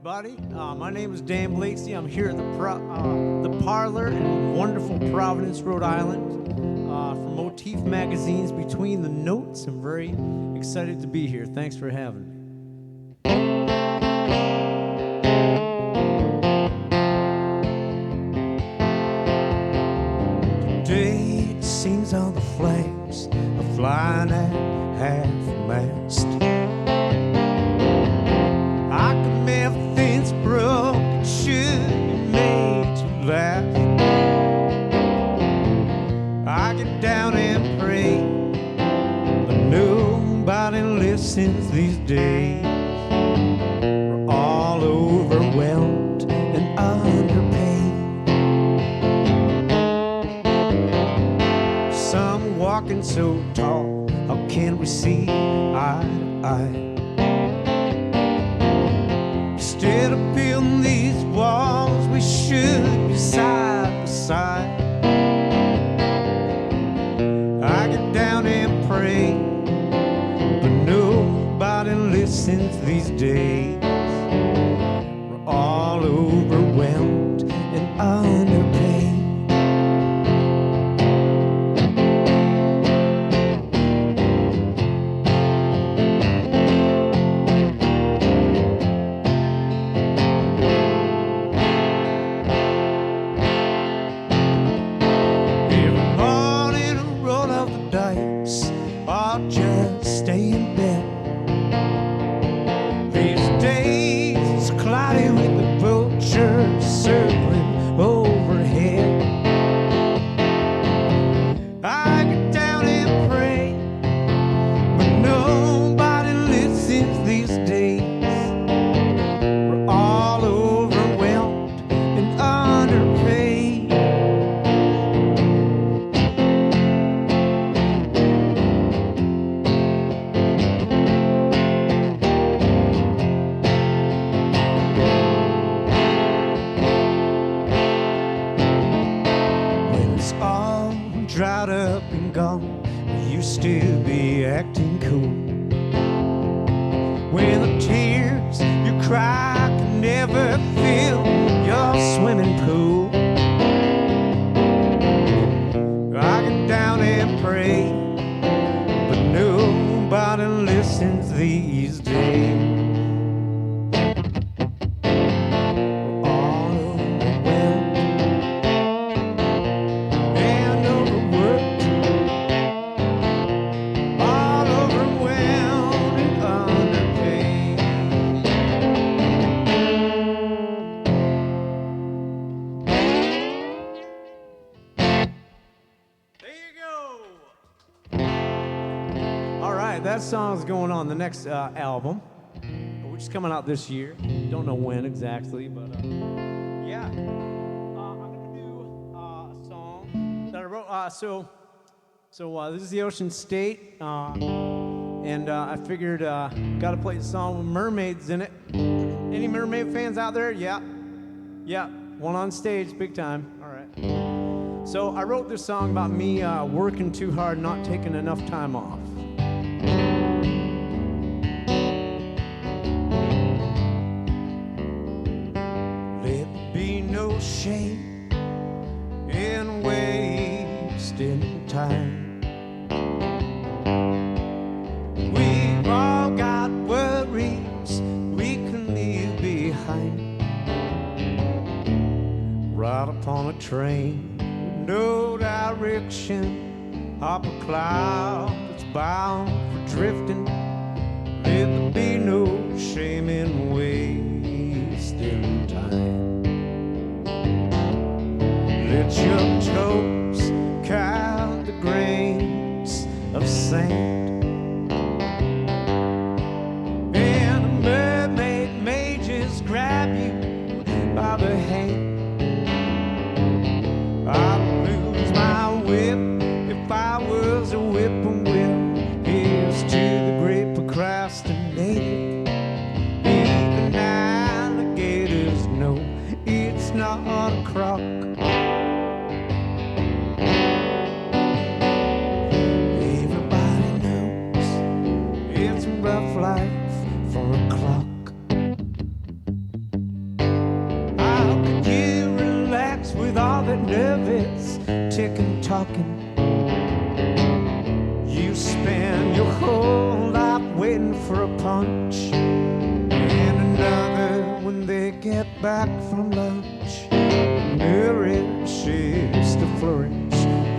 everybody. My name is Dan Blakeslee. I'm here at the Parlor in wonderful Providence, Rhode Island, for Motif Magazine's Between the Notes. I'm very excited to be here. Thanks for having me. Today it seems all the flags are flying at half-mast. Everything's broke, it should be made to last. I get down and pray, but nobody listens these days. We're all overwhelmed and underpaid. Some walking so tall, how can we see eye to eye? Instead of building these walls, we should be side by side. I get down and pray, but nobody listens these days. We're all overwhelmed and underpaid. Just stay in bed. These days it's cloudy with the vultures circling overhead. I get down and pray, but nobody listens these days. We're all overwhelmed and underpaid. Dried up and gone, you still be acting cool. When the tears you cry can never fill your swimming pool. I get down and pray, but nobody listens these days. That song's going on the next album, which is coming out this year. Don't know when exactly, but yeah. I'm gonna do a song that I wrote. So this is the Ocean State, and I figured gotta play a song with mermaids in it. Any mermaid fans out there? Yeah, one on stage, big time. All right. So I wrote this song about me working too hard, not taking enough time off. No shame in wasting time. We've all got worries we can leave behind. Ride upon a train with no direction, up a cloud that's bound for drifting. Let there be no shame in wasting time. Let your toes count the grains of sand, and a mermaid may just grab you by the hand. I'd lose my whip if I was a whippoorwill. Here's to the great procrastinator. Even alligators know it's not a crock. Everybody knows get nervous, ticking, talking. You spend your whole life waiting for a punch, and another when they get back from lunch. Nourishes to flourish,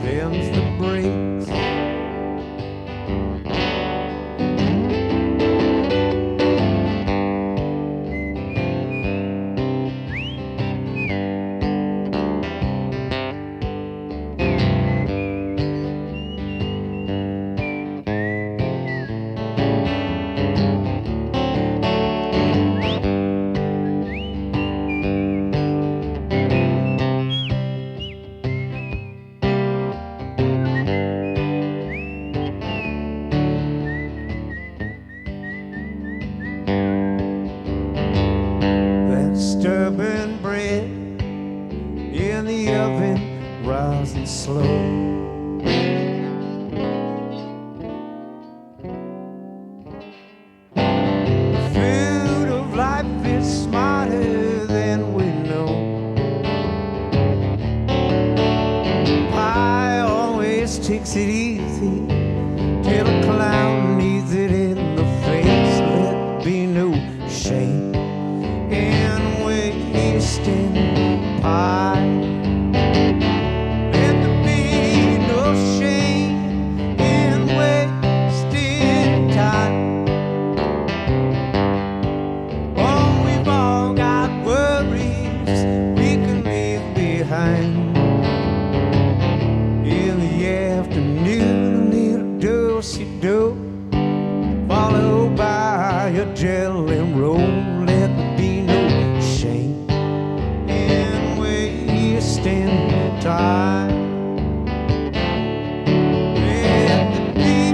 them's the breaks. Stubborn bread in the oven, rising slow. The food of life is smarter than we know. Pie always takes it easy till a clown needs it in the face. Let be no shame in wasting pie. Let there be no shame in wasting time. Oh, we've all got worries we can leave behind. In the afternoon, a little do-si-do, followed by a jelly roll. Let there be no shame in wasting time. Let there be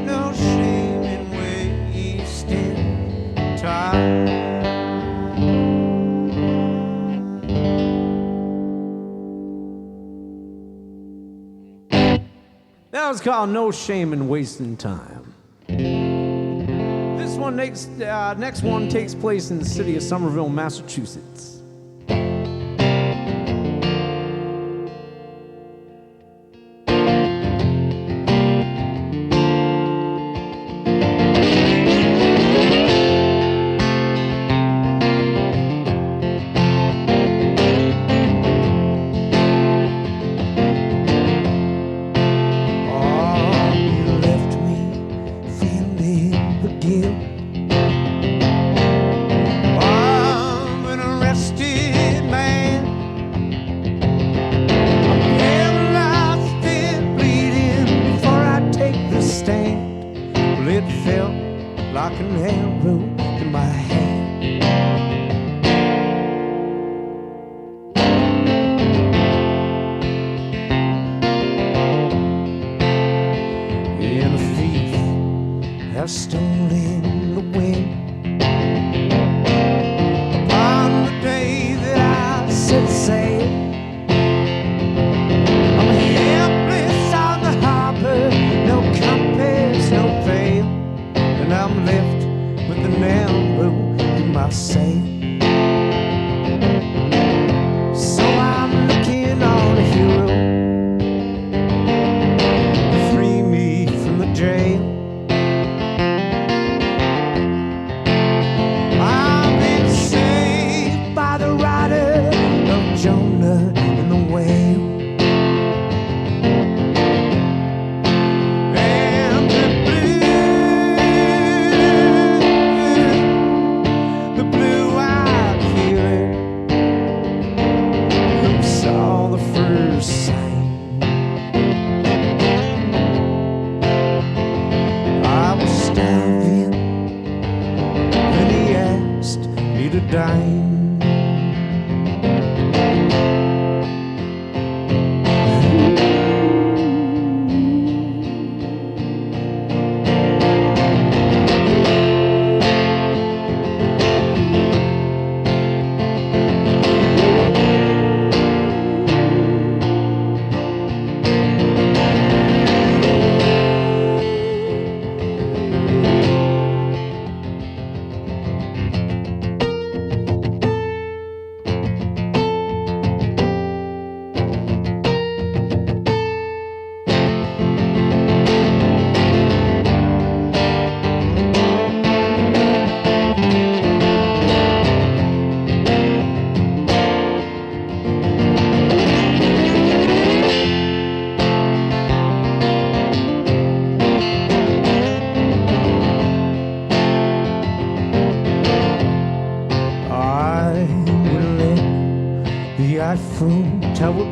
no shame in wasting time. That was called No Shame in Wasting Time. This one next one takes place in the city of Somerville, Massachusetts.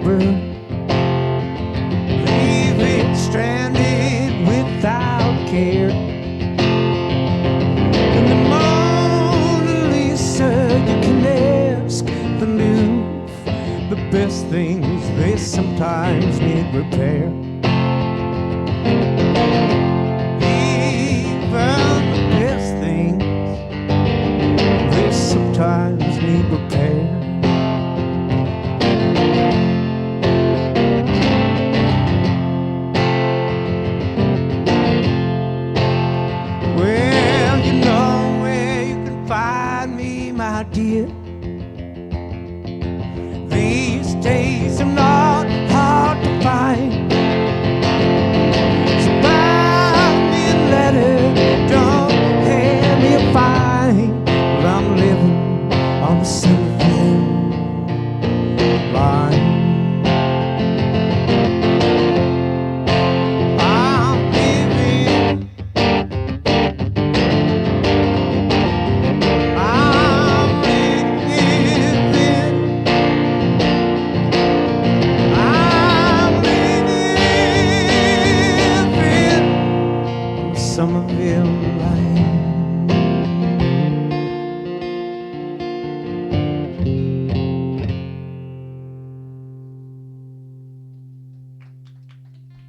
burn, leaving stranded without care. And the Mona Lisa, you can ask the Louvre, the best things, they sometimes need repair. Sometimes need repair. Well, you know where you can find me, my dear. These days are not hard to find. So buy me a letter, don't hand me a fine. Well, I'm living on the Somerville line. I'm living. I'm living. I'm living on the Somerville line.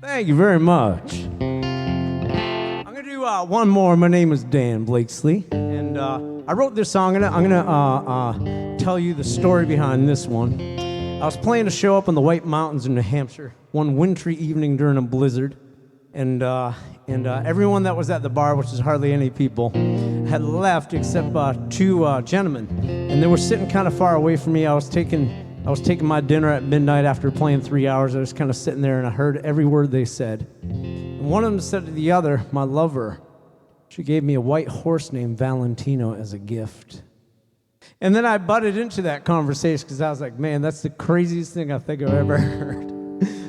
Thank you very much. I'm gonna do one more. My name is Dan Blakeslee, and I wrote this song. I'm gonna tell you the story behind this one. I was playing a show up in the White Mountains in New Hampshire one wintry evening during a blizzard, and everyone that was at the bar, which is hardly any people, had left except two gentlemen, and they were sitting kind of far away from me. I was taking my dinner at midnight after playing 3 hours. I was kind of sitting there, and I heard every word they said. And one of them said to the other, my lover, she gave me a white horse named Valentino as a gift. And then I butted into that conversation because I was like, man, that's the craziest thing I think I've ever heard.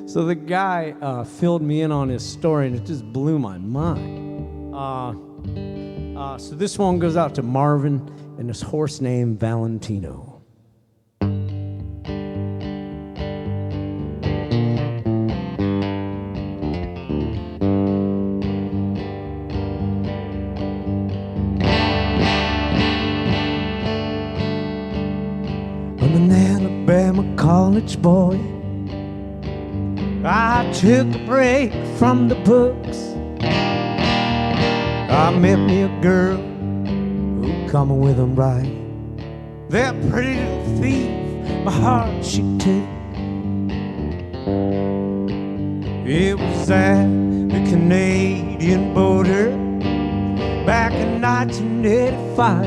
So the guy filled me in on his story, and it just blew my mind. So this one goes out to Marvin and his horse named Valentino. College boy, I took a break from the books. I met me a girl who come with them right. That pretty little thief, my heart she took. It was at the Canadian border back in 1985.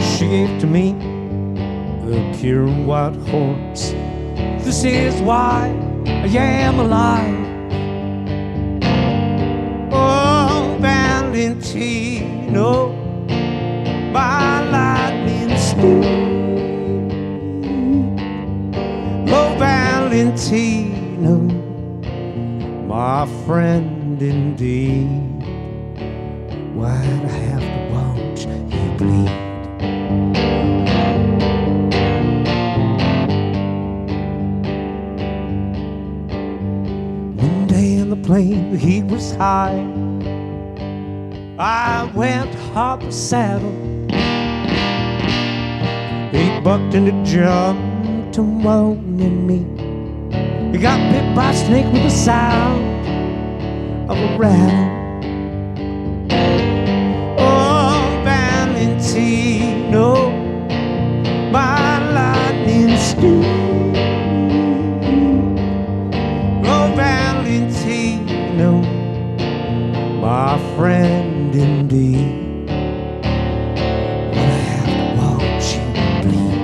She gave to me the pure white horse. This is why I am alive. Oh, Valentino, my lightning speed. Oh, Valentino, my friend indeed. Why'd I have to watch you bleed? Plane, the heat was high. I went hop the saddle. He bucked and it jumped and wanted me. He got bit by a snake with the sound of a rattle. Oh, Valentino, my lightning speed. My friend indeed. But I have to watch you bleed.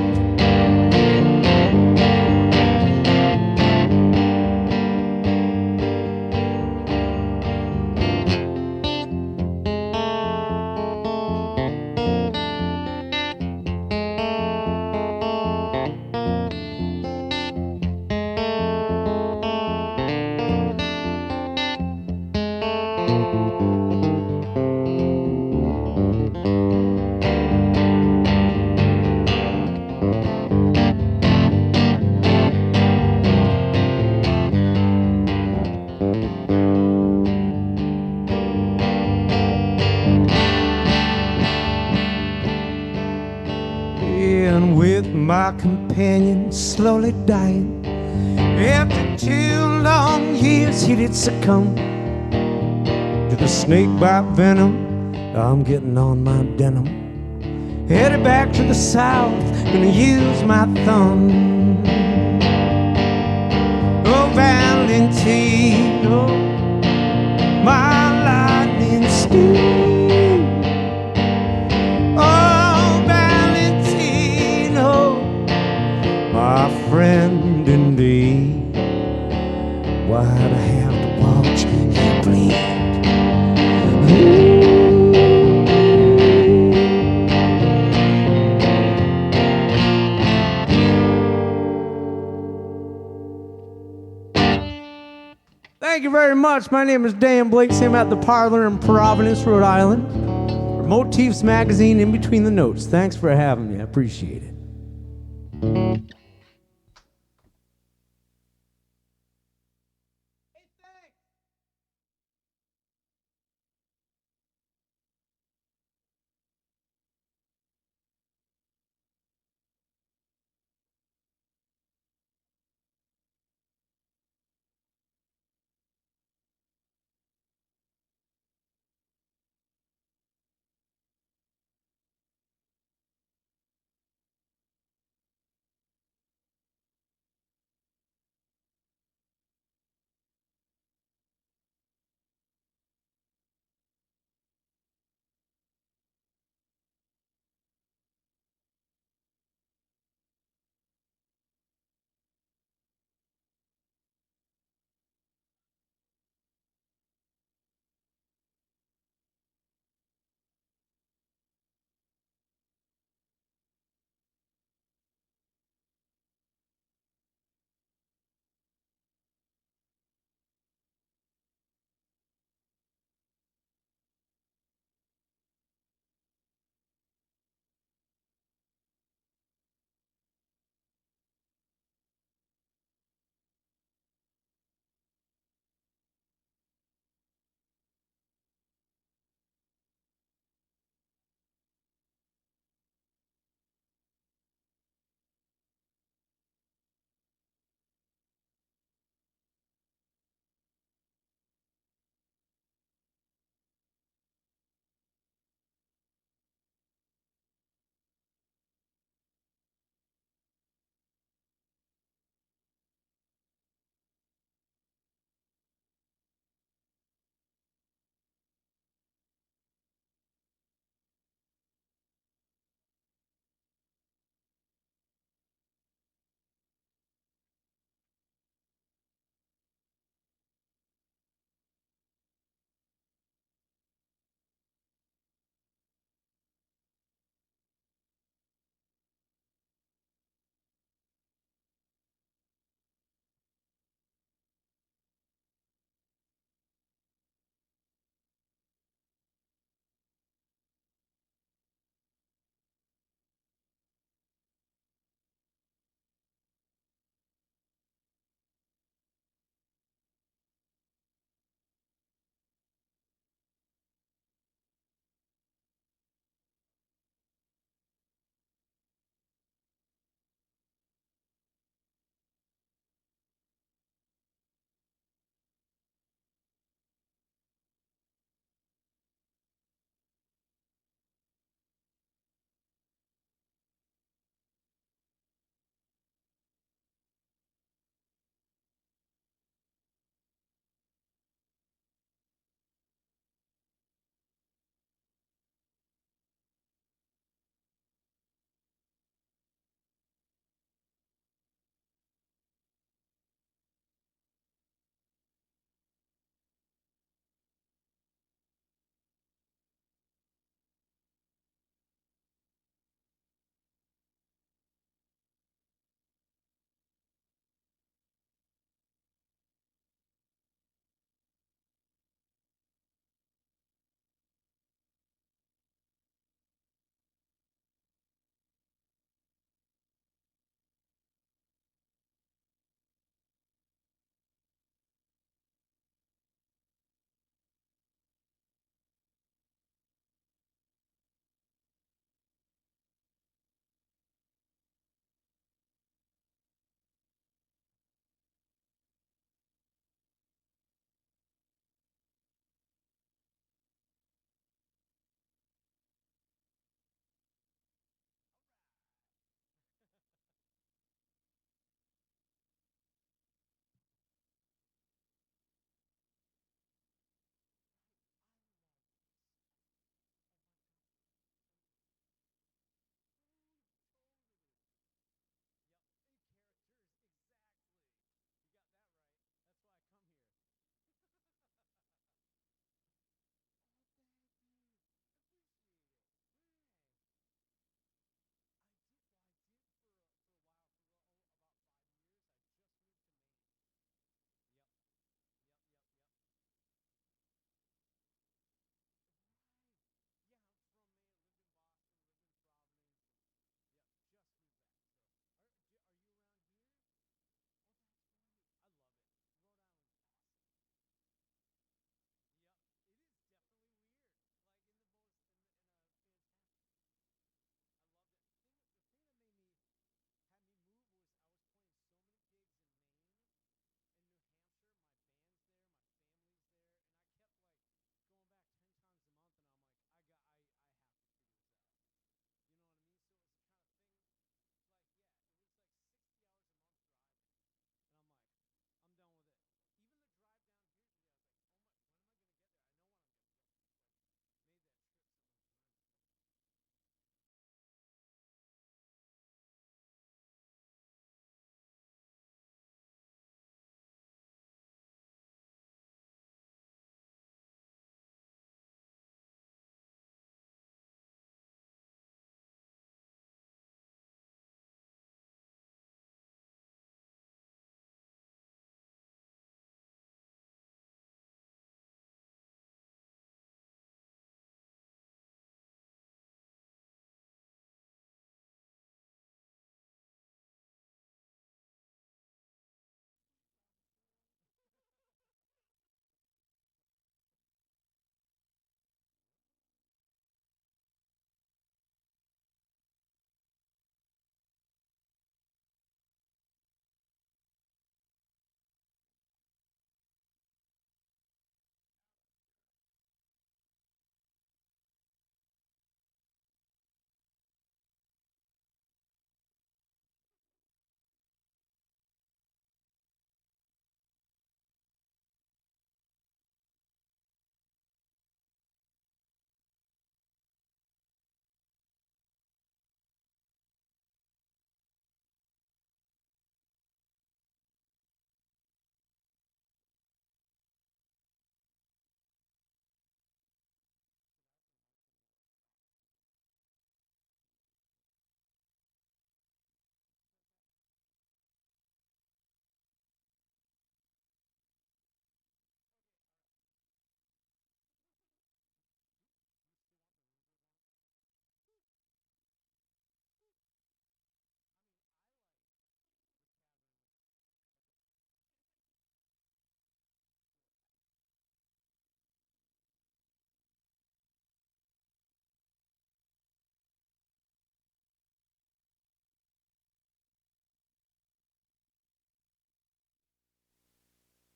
my companion slowly dying. After 2 long years, he did succumb to the snake bite venom. I'm getting on my denim, headed back to the south, gonna use my thumb. Oh, Valentino, my lightning steed. Oh, Valentino, my friend indeed. Why'd I have to watch you bleed? Thank you very much. My name is Dan Blakeslee. I'm at the Parlor in Providence, Rhode Island. For Motif's magazine, In Between the Notes. Thanks for having me. I appreciate it.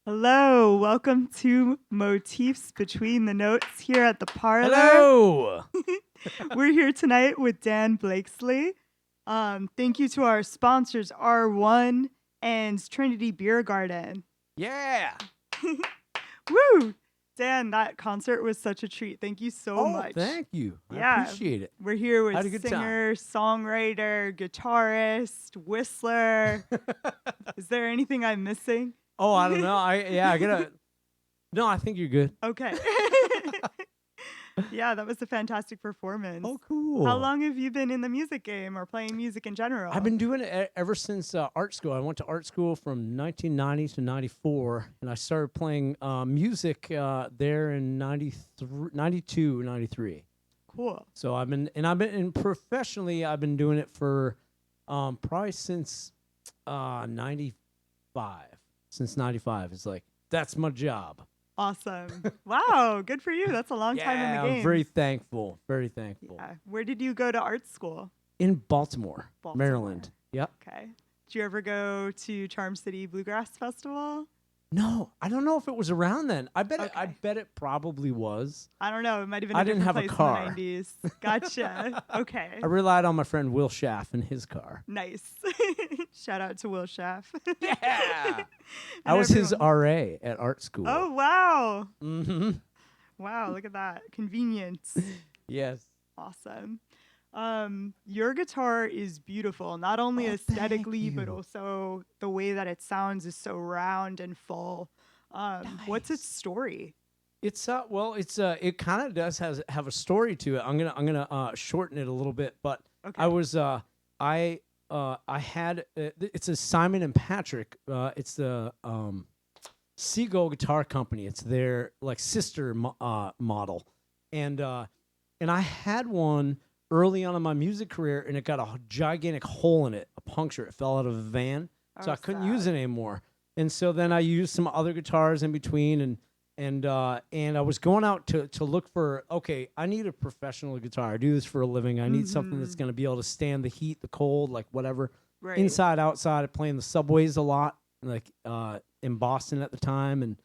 Hello, welcome to Motifs Between the Notes here at the Parlor. Hello. We're here tonight with Dan Blakeslee. Thank you to our sponsors, R1 and Trinity Beer Garden. Yeah. Woo! Dan, that concert was such a treat. Thank you so much. Thank you. I Yeah. appreciate it. We're here with Had a good singer, songwriter, guitarist, whistler. Is there anything I'm missing? Oh, I don't know. I gotta. No, I think you're good. Okay. Yeah, that was a fantastic performance. Oh, cool. How long have you been in the music game or playing music in general? I've been doing it ever since art school. I went to art school from 1990 to 94, and I started playing music there in 92, 93. Cool. So professionally, I've been doing it for probably since 95. Since 95. It's like, that's my job. Awesome. Wow, good for you. That's a long time in the game. I'm very thankful. Very thankful. Yeah. Where did you go to art school? In Baltimore, Maryland. Yep. Okay. Did you ever go to Charm City Bluegrass Festival? No, I don't know if it was around then. I bet Okay. I bet it probably was. I don't know. It might have been I a didn't different have a place car. in the 90s. Gotcha. Okay. I relied on my friend Will Schaff and his car. Nice. Shout out to Will Schaff. Yeah. I was his RA at art school. Oh, wow. Mm-hmm. Wow, look at that. Convenience. Yes. Awesome. Your guitar is beautiful, not only aesthetically, but you. also the way that it sounds is so round and full. What's its story? It's it kind of does have a story to it. I'm gonna shorten it a little bit, but Okay. I was I had it's a Simon and Patrick. It's the Seagull Guitar Company. It's their like sister model, and I had one early on in my music career, and it got a gigantic hole in it, a puncture. It fell out of a van, so Oh, I couldn't sad. use it anymore. And so then I used some other guitars in between, and I was going out to look for, okay, I need a professional guitar. I do this for a living. I need something that's going to be able to stand the heat, the cold, like whatever. Right. Inside, outside, I play in the subways a lot, like in Boston at the time. And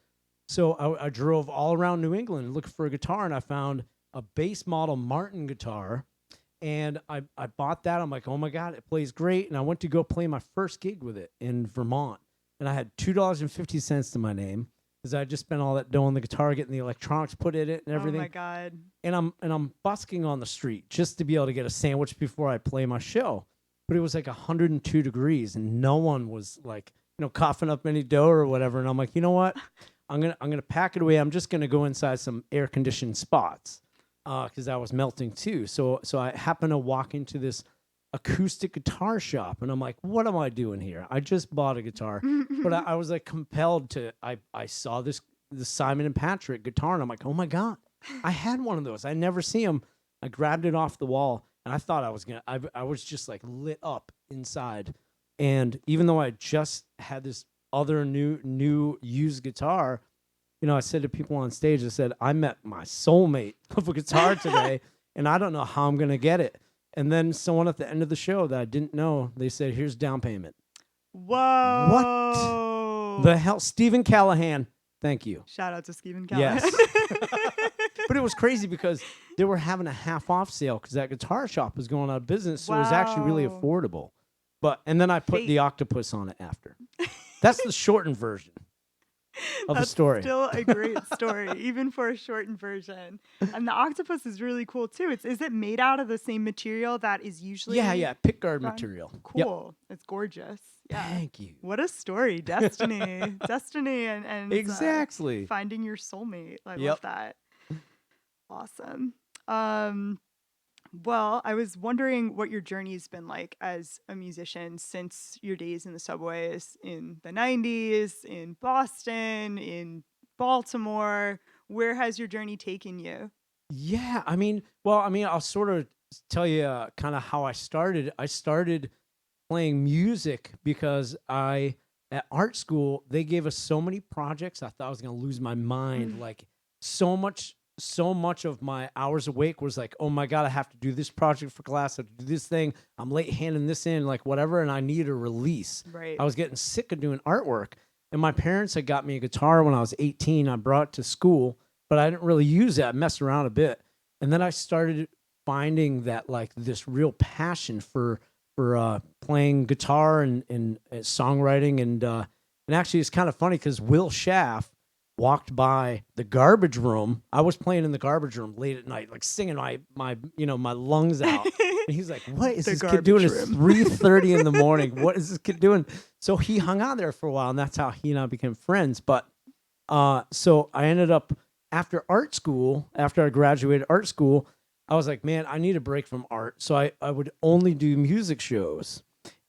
so I drove all around New England looking for a guitar, and I found a base model Martin guitar. And I bought that. I'm like, oh, my God, it plays great. And I went to go play my first gig with it in Vermont. And I had $2.50 to my name because I just spent all that dough on the guitar, getting the electronics put in it and everything. Oh, my God. And I'm busking on the street just to be able to get a sandwich before I play my show. But it was like 102 degrees, and no one was like, coughing up any dough or whatever. And I'm like, you know what? I'm gonna pack it away. I'm just gonna go inside some air conditioned spots because I was melting too. So I happened to walk into this acoustic guitar shop, and I'm like, what am I doing here? I just bought a guitar, but I was like compelled to. I saw this Simon and Patrick guitar, and I'm like, oh my God, I had one of those. I never see them. I grabbed it off the wall, and I thought I was gonna. I was just like lit up inside, and even though I just had this other new used guitar, I said to people on stage, I said, I met my soulmate of a guitar today, and I don't know how I'm gonna get it. And then someone at the end of the show that I didn't know, they said, here's down payment. Whoa. What the hell? Stephen Callahan. Thank you. Shout out to Stephen Callahan. Yes. But it was crazy because they were having a half off sale because that guitar shop was going out of business. So it was actually really Wow. affordable. And then I put the octopus on it after. That's the shortened version of the story. Still a great story, even for a shortened version. And the octopus is really cool too. Is it made out of the same material that is usually? Yeah, pickguard done? material. Cool. Yep. It's gorgeous. Yeah. Thank you. What a story. Destiny. Destiny and Exactly. finding your soulmate. I Yep. love that. Awesome. Well, I was wondering what your journey's been like as a musician since your days in the subways in the 90s, in Boston, in Baltimore. Where has your journey taken you? Yeah, I'll sort of tell you kind of how I started. I started playing music because at art school, they gave us so many projects. I thought I was going to lose my mind. Like so much of my hours awake was like, oh my God, I have to do this project for class. I have to do this thing. I'm late handing this in, like whatever. And I need a release. Right. I was getting sick of doing artwork. And my parents had got me a guitar when I was 18. I brought it to school, but I didn't really use it. I messed around a bit. And then I started finding that like this real passion for playing guitar and songwriting and actually it's kind of funny because Will Schaff walked by the garbage room. I was playing in the garbage room late at night, like singing my my lungs out. And he's like, "What is this kid doing? It's 3:30 in the morning. What is this kid doing?" So he hung out there for a while, and that's how he and I became friends. But so I ended up after I graduated art school, I was like, man, I need a break from art. So I would only do music shows.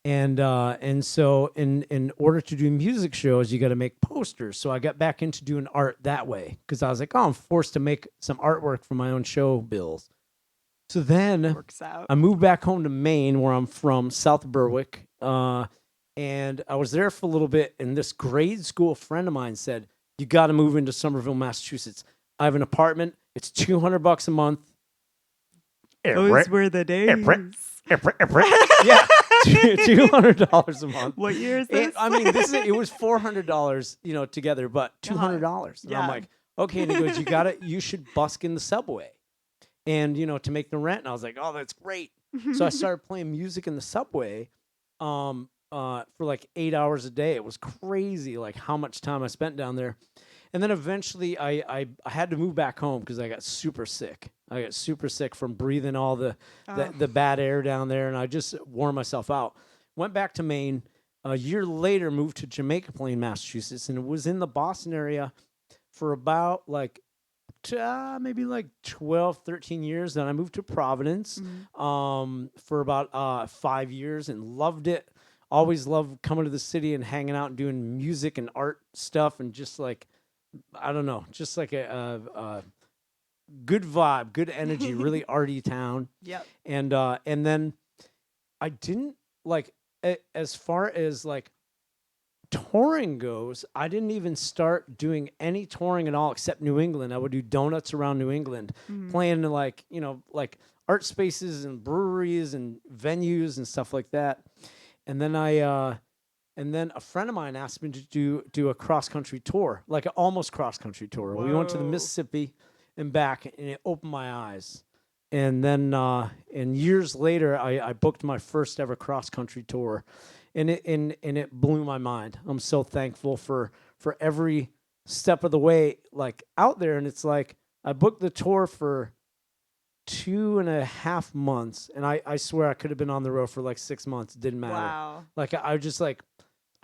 And so in order to do music shows, you got to make posters. So I got back into doing art that way because I was like, oh, I'm forced to make some artwork for my own show bills. So then Works out. I moved back home to Maine, where I'm from, South Berwick. And I was there for a little bit. And this grade school friend of mine said, you got to move into Somerville, Massachusetts. I have an apartment. It's $200 a month. Those were the days. Yeah, $200 a month. What year is this? It was $400, together, but $200. And I'm like, okay. And he goes, you should busk in the subway, and to make the rent. And I was like, oh, that's great. So I started playing music in the subway, for like 8 hours a day. It was crazy, like how much time I spent down there. And then eventually I had to move back home because I got super sick. I got super sick from breathing all the bad air down there, and I just wore myself out. Went back to Maine. A year later, moved to Jamaica Plain, Massachusetts, and was in the Boston area for about maybe 12, 13 years. Then I moved to Providence for about 5 years and loved it. Always loved coming to the city and hanging out and doing music and art stuff and just like, I don't know, just like a good vibe, good energy, really arty town. Yep. And then I didn't as far as like touring goes, I didn't even start doing any touring at all except New England. I would do donuts around New England, playing like art spaces and breweries and venues and stuff like that. And then and then a friend of mine asked me to do a cross-country tour, like an almost cross-country tour. Whoa. We went to the Mississippi and back, and it opened my eyes. And then and years later, I booked my first ever cross-country tour, and it blew my mind. I'm so thankful for every step of the way, like out there. And it's like I booked the tour for 2.5 months, and I swear I could have been on the road for like 6 months. It didn't matter. Wow. Like I just like,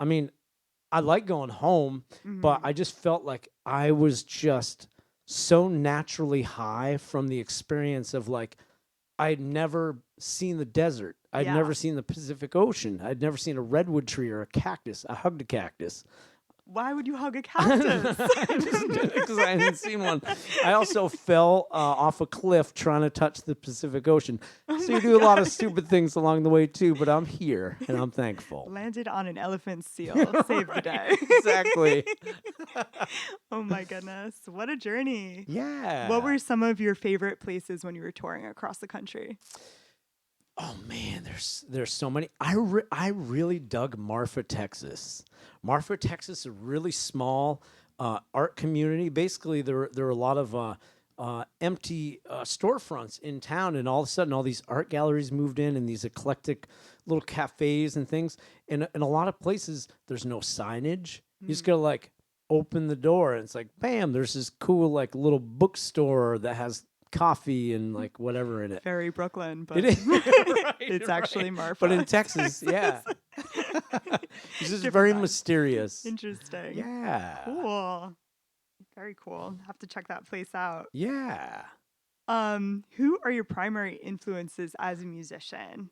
I mean, I like going home, but I just felt like I was just so naturally high from the experience of like, I'd never seen the desert. I'd never seen the Pacific Ocean. I'd never seen a redwood tree or a cactus. I hugged a cactus. Why would you hug a cactus? I just did it because I hadn't seen one. I also fell off a cliff trying to touch the Pacific Ocean. So you do a lot of stupid things along the way too, but I'm here and I'm thankful. Landed on an elephant seal. Saved the day. Exactly. Oh my goodness. What a journey. Yeah. What were some of your favorite places when you were touring across the country? Oh man, there's so many. I really dug Marfa, Texas. Marfa, Texas, is a really small art community. Basically, there are a lot of empty storefronts in town, and all of a sudden, all these art galleries moved in, and these eclectic little cafes and things. And in a lot of places, there's no signage. You just gotta like open the door, and it's like, bam! There's this cool like little bookstore that has coffee and like whatever in it. Very Brooklyn, but It is. Right, it's actually Marfa. But in Texas, yeah. It's just very vibe. Mysterious. Interesting. Yeah. Cool. Very cool. Have to check that place out. Yeah. Who are your primary influences as a musician?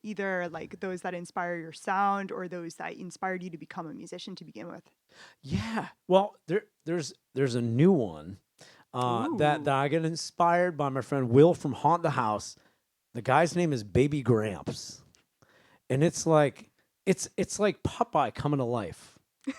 Either like those that inspire your sound or those that inspired you to become a musician to begin with. Yeah. Well, there's a new one that I get inspired by my friend Will from Haunt the House. The guy's name is Baby Gramps. And it's like Popeye coming to life.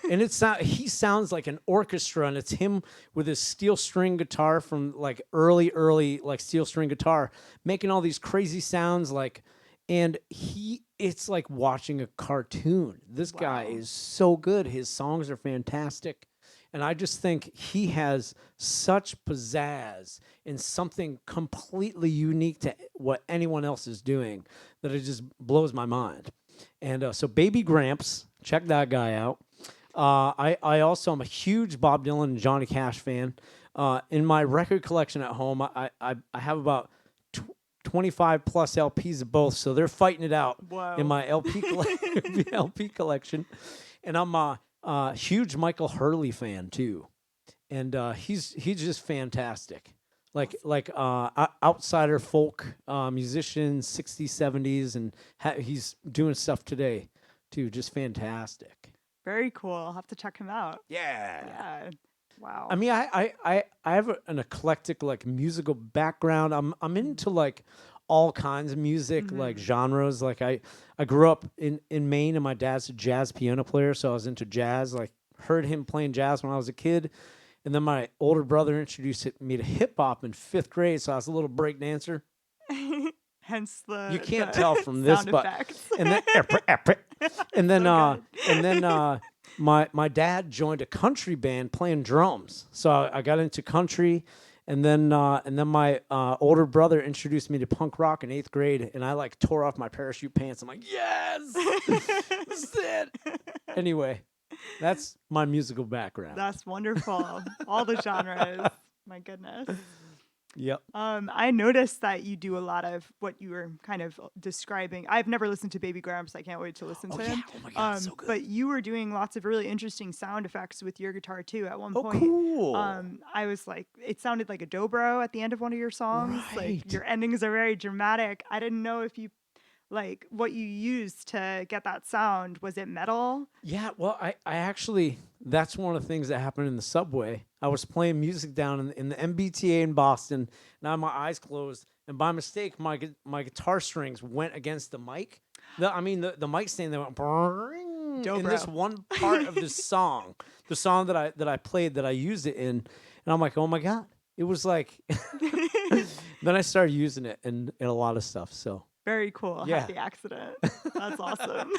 And he sounds like an orchestra, and it's him with his steel string guitar from like early like steel string guitar, making all these crazy sounds like and it's like watching a cartoon. This guy Wow. is so good. His songs are fantastic. And I just think he has such pizzazz and something completely unique to what anyone else is doing that it just blows my mind. And so Baby Gramps, check that guy out. I also am a huge Bob Dylan and Johnny Cash fan. In my record collection at home, I have about 25 plus LPs of both, so they're fighting it out in Whoa. my LP collection. And I'm a huge Michael Hurley fan too, and he's just fantastic. Like outsider folk musician, 60s, 70s, and he's doing stuff today too. Just fantastic. Very cool. I'll have to check him out. Yeah. Yeah. Wow. I mean, I have an eclectic like musical background. I'm into like all kinds of music, like genres. Like I grew up in Maine, and my dad's a jazz piano player, so I was into jazz. Like heard him playing jazz when I was a kid, and then my older brother introduced me to hip hop in 5th grade. So I was a little break dancer. Hence the You can't the tell from this, sound but effects. and then and then So good. and then my dad joined a country band playing drums. So I got into country, and then my older brother introduced me to punk rock in 8th grade, and I like tore off my parachute pants. I'm like, yes, this is it. Anyway, that's my musical background. That's wonderful. All the genres. My goodness. Yep. I noticed that you do a lot of what you were kind of describing. I've never listened to Baby Gramps. I can't wait to listen to him. Oh my God, so good. But you were doing lots of really interesting sound effects with your guitar too. At one Oh, point, cool. I was like, it sounded like a dobro at the end of one of your songs. Right. Like your endings are very dramatic. I didn't know if you like what you used to get that sound. Was it metal? Yeah, well, I actually, that's one of the things that happened in the subway. I was playing music down in the MBTA in Boston, and I had my eyes closed, and by mistake, my guitar strings went against the mic. The mic stand, they went brrrring in this Dobro. one part of this song, the song that I played, that I used it in, and I'm like, oh my God. It was like, then I started using it in a lot of stuff, so. Very cool. Yeah. Happy accident. That's awesome.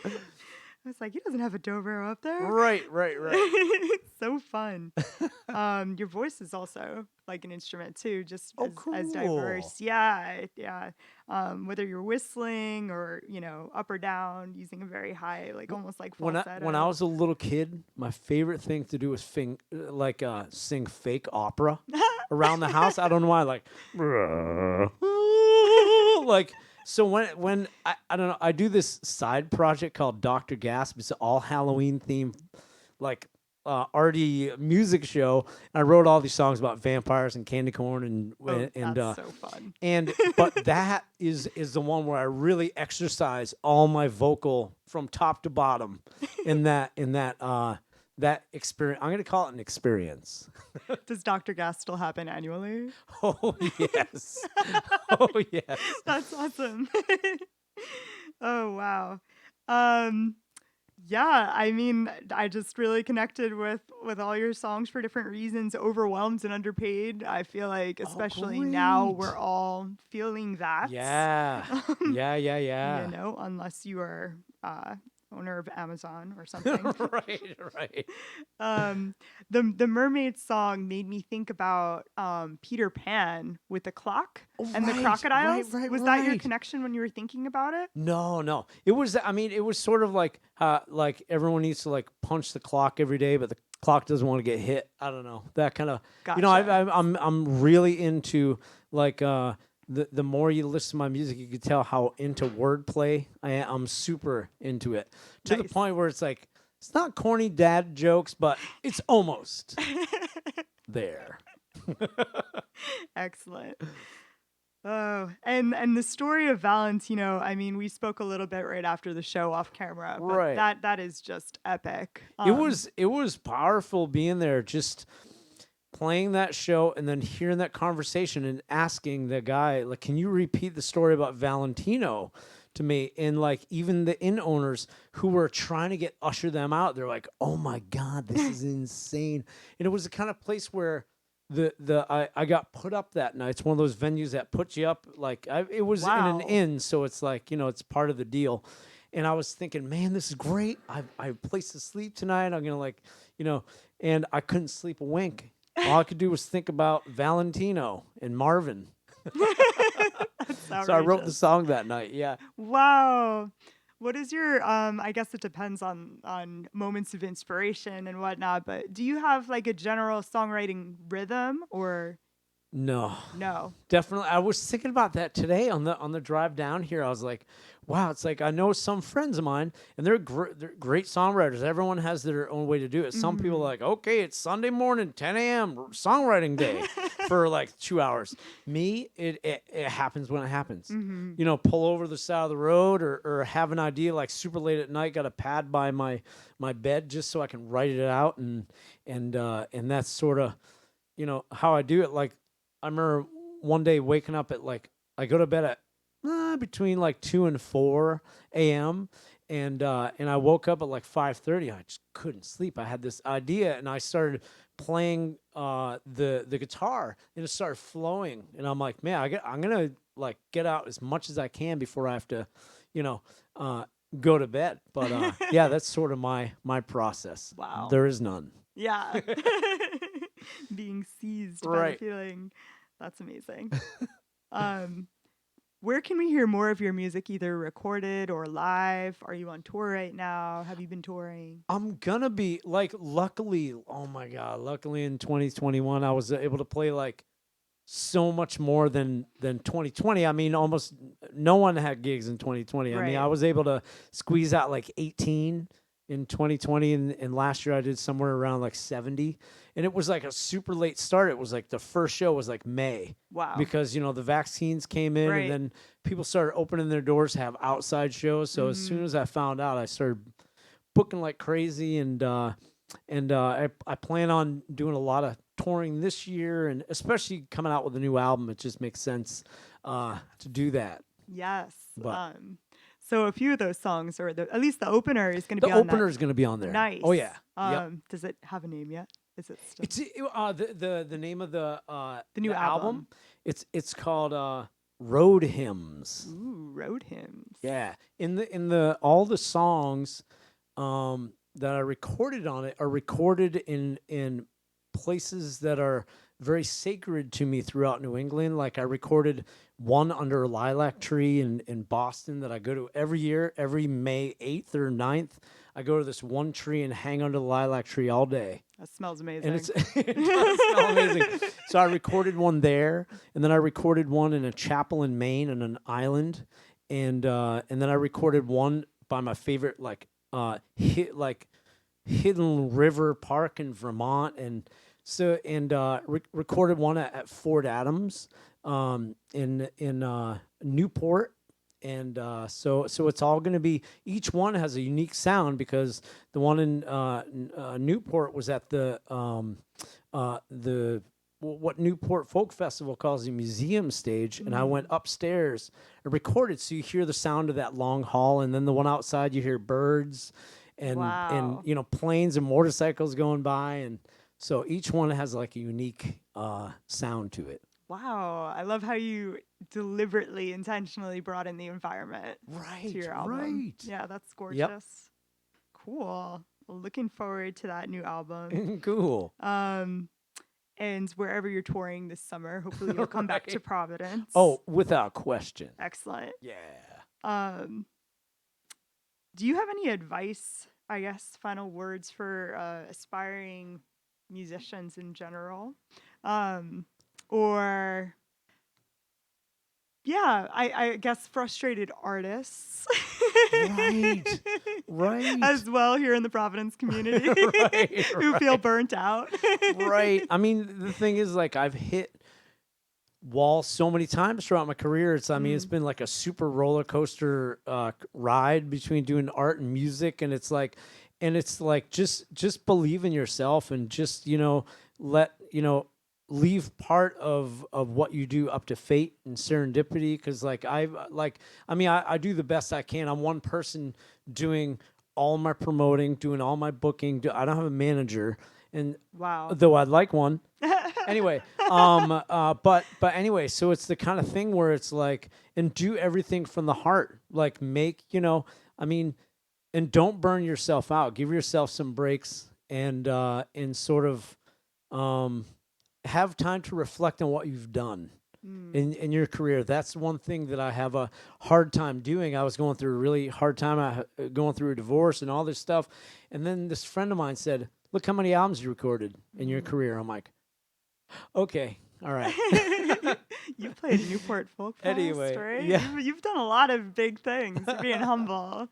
I was like, he doesn't have a dobro up there. Right. So fun. Your voice is also like an instrument too, just Oh, as cool. diverse. Yeah. Whether you're whistling or, up or down, using a very high, like almost like falsetto. When I was a little kid, my favorite thing to do was sing fake opera around the house. I don't know why, like so when I don't know, I do this side project called Dr. Gasp. It's an all Halloween themed like arty music show. And I wrote all these songs about vampires and candy corn and That's so fun. but that is the one where I really exercise all my vocal from top to bottom in that experience. I'm going to call it an experience. Does Dr. Gas still happen annually? Oh, yes. Oh, yes. That's awesome. Oh, wow. Yeah, I mean, I just really connected with all your songs for different reasons. Overwhelmed and underpaid. I feel like, especially now, great. we're all feeling that. Yeah. Yeah. Unless you are owner of Amazon or something. Right. The mermaid song made me think about Peter Pan with the clock and the crocodiles. Was that your connection when you were thinking about it? No. It was sort of like everyone needs to like punch the clock every day, but the clock doesn't want to get hit. I don't know. That kind of, Gotcha. I'm really into like the more you listen to my music, you can tell how into wordplay I am. I'm super into it to the Nice. point where it's like, it's not corny dad jokes, but it's almost there. Excellent. Oh, and the story of Valentino, I mean, we spoke a little bit right after the show off camera, but Right. that is just epic. It was powerful being there, just playing that show and then hearing that conversation and asking the guy, like, can you repeat the story about Valentino to me? And like even the inn owners who were trying to usher them out, they're like, oh my God, this is insane. And it was the kind of place where I got put up that night. It's one of those venues that put you up. Like it was in an Wow. inn, so it's like, it's part of the deal. And I was thinking, man, this is great. I have a place to sleep tonight. I'm gonna and I couldn't sleep a wink. All I could do was think about Valentino and Marvin. That's So I wrote the outrageous. song that night. Yeah. Wow. What is your I guess it depends on moments of inspiration and whatnot, but do you have like a general songwriting rhythm or No. no? Definitely. I was thinking about that today on the drive down here. I was like, wow, it's like I know some friends of mine and they're great songwriters. Everyone has their own way to do it. Some people are like, okay, it's Sunday morning, 10 a.m. songwriting day for like 2 hours. Me, it happens when it happens. Pull over the side of the road or have an idea like super late at night, got a pad by my bed just so I can write it out and that's sort of, how I do it. Like I remember one day waking up at I go to bed at between 2 and 4 a.m. And I woke up at 5:30. I just couldn't sleep. I had this idea and I started playing the guitar and it started flowing. And I'm like, man, I'm gonna get out as much as I can before I have to, go to bed. But yeah, that's sort of my process. Wow. There is none. Yeah. Being seized by the Right. feeling. That's amazing. Where can we hear more of your music, either recorded or live? Are you on tour right now? Have you been touring? I'm gonna be luckily, oh my God, luckily in 2021, I was able to play so much more than 2020. I mean, almost no one had gigs in 2020. I mean, Right. I was able to squeeze out 18 in 2020, and last year I did somewhere around 70. And it was a super late start. It was the first show was May. Wow. Because, the vaccines came in Right. and then people started opening their doors to have outside shows. So as soon as I found out, I started booking like crazy. And I plan on doing a lot of touring this year, and especially coming out with a new album. It just makes sense to do that. Yes. But- So a few of those songs, or at least the opener, is going to The be on that. opener is going to be on there. Nice. Oh, yeah. Yep. Does it have a name yet? Is it still? It's the name of the new album. It's called Road Hymns. Ooh, Road Hymns. Yeah, in the all the songs that I recorded on it are recorded in places that are very sacred to me throughout New England. Like I recorded one under a lilac tree in Boston that I go to every year, every May 8th or 9th. I go to this one tree and hang under the lilac tree all day. That smells amazing. And it does smell amazing. So I recorded one there, and then I recorded one in a chapel in Maine on an island, and then I recorded one by my favorite hidden river park in Vermont, and so recorded one at Fort Adams in Newport. And so it's all going to be, each one has a unique sound, because the one in Newport was at the what Newport Folk Festival calls the museum stage, and I went upstairs and recorded, so you hear the sound of that long hall, and then the one outside you hear birds and Wow. planes and motorcycles going by, and so each one has a unique sound to it. Wow. I love how you deliberately, intentionally brought in the environment Right, to your album. right. Yeah, that's gorgeous. Cool. Well, looking forward to that new album. Cool. And wherever you're touring this summer, hopefully you'll come back to Right. Providence. Oh, without question. Excellent. Yeah. Do you have any advice, I guess, final words for aspiring musicians in general? Or, yeah, I guess frustrated artists. Right. Right. As well here in the Providence community. Right, Who feel burnt out. Right. I mean, the thing is, I've hit walls so many times throughout my career. It's been a super roller coaster ride between doing art and music, and it's just believe in yourself, and just leave part of what you do up to fate and serendipity, because I do the best I can. I'm one person doing all my promoting, doing all my booking. I don't have a manager, and Wow. though I'd like one, Anyway, but anyway, so it's the kind of thing where it's like, and do everything from the heart. Like make, I mean, and don't burn yourself out. Give yourself some breaks and sort of have time to reflect on what you've done in your career. That's one thing that I have a hard time doing. I was going through a really hard time, going through a divorce and all this stuff. And then this friend of mine said, look how many albums you recorded in your career. I'm like, okay, all right. You played Newport Folk Fest, Anyway, right? yeah. You've done a lot of big things. You're being humble.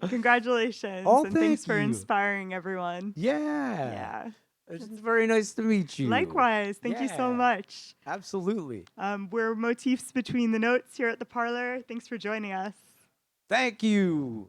Congratulations. Oh, and thanks thank for you. inspiring everyone. Yeah. Yeah. It's very nice to meet you. Likewise. Thank you so Yeah. much. Absolutely. We're Motifs Between the Notes here at the Parlor. Thanks for joining us. Thank you.